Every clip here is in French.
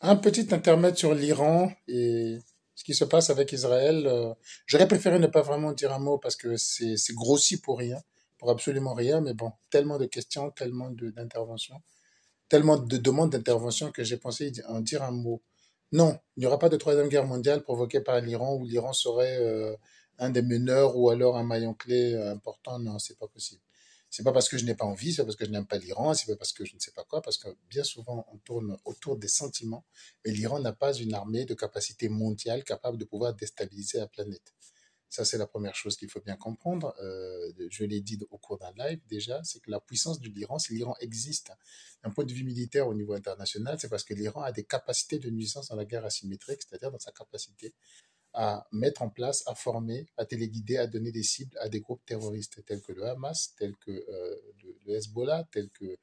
Un petit intermède sur l'Iran et ce qui se passe avec Israël. J'aurais préféré ne pas vraiment dire un mot parce que c'est grossi pour rien, pour absolument rien. Mais bon, tellement de questions, tellement d'interventions, tellement de demandes d'intervention que j'ai pensé en dire un mot. Non, il n'y aura pas de troisième guerre mondiale provoquée par l'Iran où l'Iran serait un des meneurs ou alors un maillon clé important. Non, c'est pas possible. C'est pas parce que je n'ai pas envie, c'est pas parce que je n'aime pas l'Iran, c'est pas parce que je ne sais pas quoi, parce que bien souvent on tourne autour des sentiments et l'Iran n'a pas une armée de capacité mondiale capable de pouvoir déstabiliser la planète. Ça, c'est la première chose qu'il faut bien comprendre. Je l'ai dit au cours d'un live déjà, c'est que la puissance de l'Iran, si l'Iran existe d'un point de vue militaire au niveau international, c'est parce que l'Iran a des capacités de nuisance dans la guerre asymétrique, c'est-à-dire dans sa capacité à mettre en place, à former, à téléguider, à donner des cibles à des groupes terroristes tels que le Hamas, tels que le Hezbollah, tels que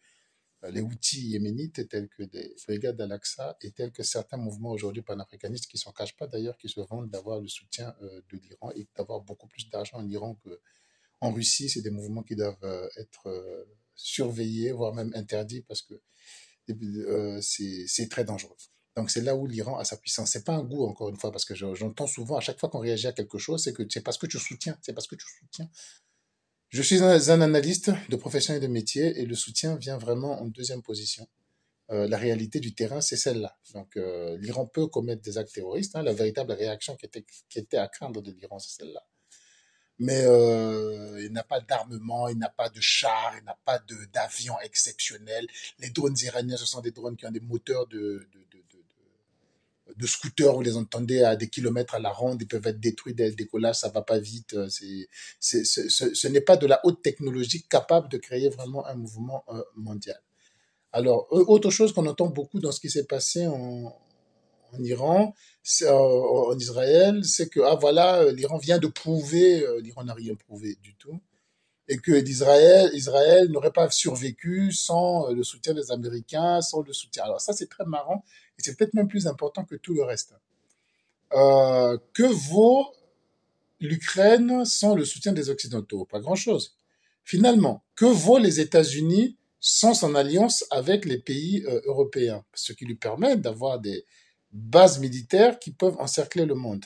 les Houthis yéménites, tels que des brigades d'Al-Aqsa et tels que certains mouvements aujourd'hui panafricanistes qui ne s'en cachent pas d'ailleurs, qui se vantent d'avoir le soutien de l'Iran et d'avoir beaucoup plus d'argent en Iran qu'en Russie. C'est des mouvements qui doivent être surveillés, voire même interdits parce que c'est très dangereux. Donc c'est là où l'Iran a sa puissance. C'est pas un goût, encore une fois, parce que j'entends souvent, à chaque fois qu'on réagit à quelque chose, c'est que c'est parce que tu soutiens, c'est parce que tu soutiens. Je suis un analyste de profession et de métier et le soutien vient vraiment en deuxième position. La réalité du terrain, c'est celle-là. Donc l'Iran peut commettre des actes terroristes. Hein, la véritable réaction qui était à craindre de l'Iran, c'est celle-là. Mais il n'a pas d'armement, il n'a pas de chars, il n'a pas d'avions exceptionnels. Les drones iraniens, ce sont des drones qui ont des moteurs de scooters, vous les entendez à des kilomètres à la ronde, ils peuvent être détruits dès le décollage, ça va pas vite. Ce n'est pas de la haute technologie capable de créer vraiment un mouvement mondial. Alors, autre chose qu'on entend beaucoup dans ce qui s'est passé en Iran, en Israël, c'est que ah voilà, l'Iran vient de prouver, l'Iran n'a rien prouvé du tout, et que Israël n'aurait pas survécu sans le soutien des Américains, sans le soutien. Alors ça, c'est très marrant, et c'est peut-être même plus important que tout le reste. Que vaut l'Ukraine sans le soutien des Occidentaux? Pas grand-chose. Finalement, que vaut les États-Unis sans son alliance avec les pays européens? Ce qui lui permet d'avoir des bases militaires qui peuvent encercler le monde.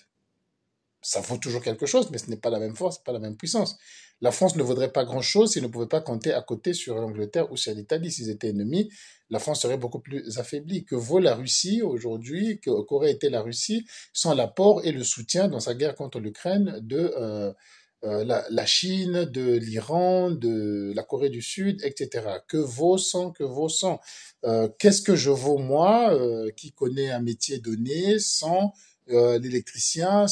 Ça vaut toujours quelque chose, mais ce n'est pas la même force, pas la même puissance. La France ne vaudrait pas grand-chose s'il ne pouvait pas compter à côté sur l'Angleterre ou sur l'Italie. S'ils étaient ennemis, la France serait beaucoup plus affaiblie. Que vaut la Russie aujourd'hui, qu'aurait été la Russie sans l'apport et le soutien dans sa guerre contre l'Ukraine de la Chine, de l'Iran, de la Corée du Sud, etc. Que vaut sans qu'est-ce que je vaux moi, qui connais un métier donné, sans l'électricien,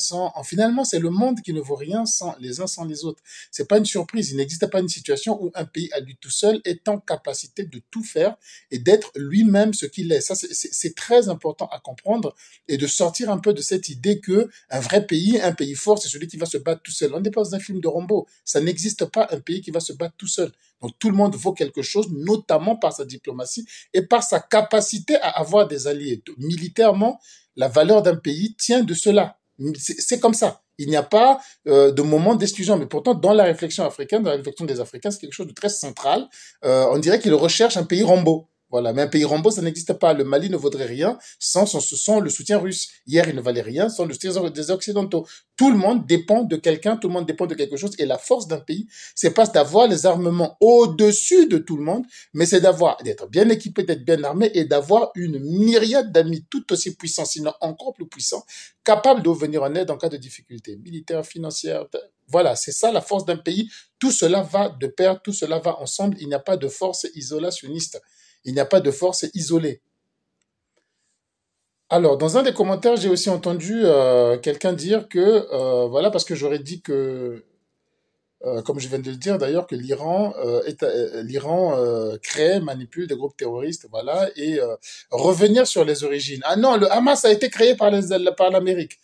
finalement, c'est le monde qui ne vaut rien sans les uns sans les autres. C'est pas une surprise. Il n'existe pas une situation où un pays à lui tout seul est en capacité de tout faire et d'être lui-même ce qu'il est. Ça, c'est très important à comprendre et de sortir un peu de cette idée que un pays fort, c'est celui qui va se battre tout seul. On n'est pas dans un film de Rambo. Ça n'existe pas un pays qui va se battre tout seul. Donc tout le monde vaut quelque chose, notamment par sa diplomatie et par sa capacité à avoir des alliés. Militairement, la valeur d'un pays tient de cela. C'est comme ça. Il n'y a pas de moment d'exclusion. Mais pourtant, dans la réflexion africaine, dans la réflexion des Africains, c'est quelque chose de très central. On dirait qu'ils recherchent un pays Rambo. Voilà, mais un pays Rambo, ça n'existe pas. Le Mali ne vaudrait rien sans le soutien russe. Hier, il ne valait rien sans le soutien des Occidentaux. Tout le monde dépend de quelqu'un, tout le monde dépend de quelque chose. Et la force d'un pays, c'est pas d'avoir les armements au-dessus de tout le monde, mais c'est d'être bien équipé, d'être bien armé et d'avoir une myriade d'amis tout aussi puissants, sinon encore plus puissants, capables de venir en aide en cas de difficulté militaire, financière. Voilà, c'est ça la force d'un pays. Tout cela va de pair, tout cela va ensemble. Il n'y a pas de force isolationniste. Il n'y a pas de force isolée. Alors, dans un des commentaires, j'ai aussi entendu quelqu'un dire que, voilà, parce que j'aurais dit que, comme je viens de le dire d'ailleurs, que l'Iran crée, manipule des groupes terroristes, voilà, et revenir sur les origines. Ah non, le Hamas a été créé par l'Amérique.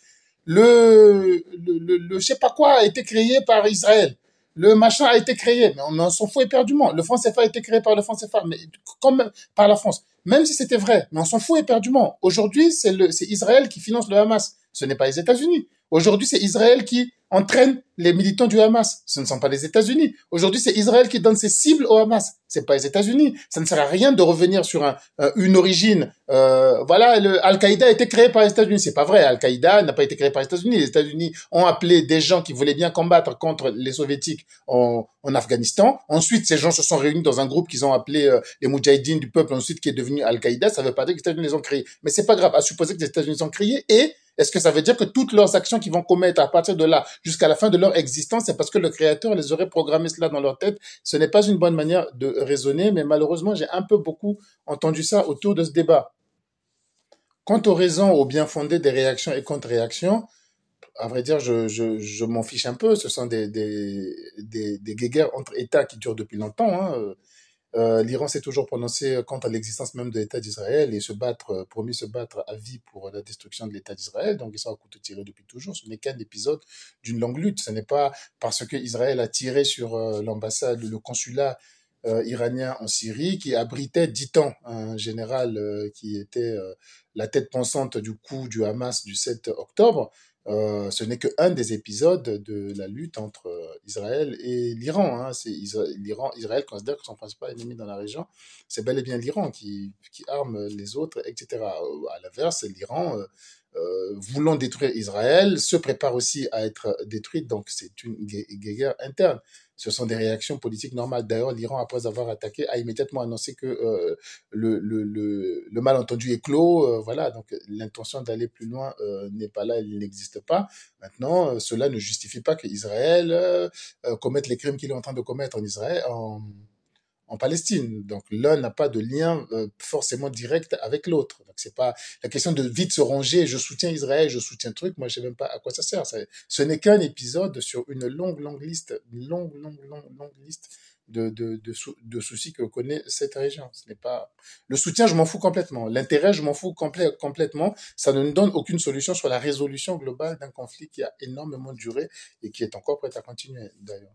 Je sais pas quoi a été créé par Israël. Le machin a été créé, mais on s'en fout éperdument. Le franc CFA a été créé par le franc CFA, mais comme par la France. Même si c'était vrai, mais on s'en fout éperdument. Aujourd'hui, c'est Israël qui finance le Hamas. Ce n'est pas les États-Unis. Aujourd'hui, c'est Israël qui entraîne les militants du Hamas. Ce ne sont pas les États-Unis. Aujourd'hui, c'est Israël qui donne ses cibles au Hamas. C'est pas les États-Unis. Ça ne sert à rien de revenir sur une origine. Voilà, Al-Qaïda a été créé par les États-Unis. C'est pas vrai. Al-Qaïda n'a pas été créé par les États-Unis. Les États-Unis ont appelé des gens qui voulaient bien combattre contre les Soviétiques en Afghanistan. Ensuite, ces gens se sont réunis dans un groupe qu'ils ont appelé les Moudjahidines du peuple, ensuite qui est devenu Al-Qaïda. Ça veut pas dire que les États-Unis les ont créés. Mais c'est pas grave. À supposer que les États-Unis les ont créés. Et est-ce que ça veut dire que toutes leurs actions qu'ils vont commettre à partir de là jusqu'à la fin de leur existence, c'est parce que le Créateur les aurait programmés cela dans leur tête? Ce n'est pas une bonne manière de raisonner, mais malheureusement, j'ai un peu beaucoup entendu ça autour de ce débat. Quant aux raisons, aux bien fondés des réactions et contre-réactions, à vrai dire, je m'en fiche un peu. Ce sont des guéguerres entre États qui durent depuis longtemps. Hein. L'Iran s'est toujours prononcé contre l'existence même de l'État d'Israël et promis se battre à vie pour la destruction de l'État d'Israël. Donc, ils sont à couteau tiré depuis toujours. Ce n'est qu'un épisode d'une longue lutte. Ce n'est pas parce que Israël a tiré sur l'ambassade, le consulat iranien en Syrie, qui abritait, dit-on, un général qui était la tête pensante du coup du Hamas du 7 octobre. Ce n'est qu'un des épisodes de la lutte entre Israël et l'Iran. Hein. Israël considère que son principal ennemi dans la région, c'est bel et bien l'Iran qui arme les autres, etc. À l'inverse, l'Iran, voulant détruire Israël, se prépare aussi à être détruite. Donc c'est une guerre interne. Ce sont des réactions politiques normales. D'ailleurs, l'Iran, après avoir attaqué, a immédiatement annoncé que le malentendu est clos. Voilà, donc l'intention d'aller plus loin n'est pas là, elle n'existe pas. Maintenant, cela ne justifie pas qu'Israël commette les crimes qu'il est en train de commettre en Israël, en Palestine. Donc l'un n'a pas de lien forcément direct avec l'autre. Donc c'est pas la question de vite se ranger, je soutiens Israël, je soutiens truc, moi je sais même pas à quoi ça sert. Ce n'est qu'un épisode sur une longue liste, longue liste de soucis que connaît cette région. Ce n'est pas le soutien, je m'en fous complètement. L'intérêt, je m'en fous complètement. Ça ne nous donne aucune solution sur la résolution globale d'un conflit qui a énormément duré et qui est encore prêt à continuer d'ailleurs.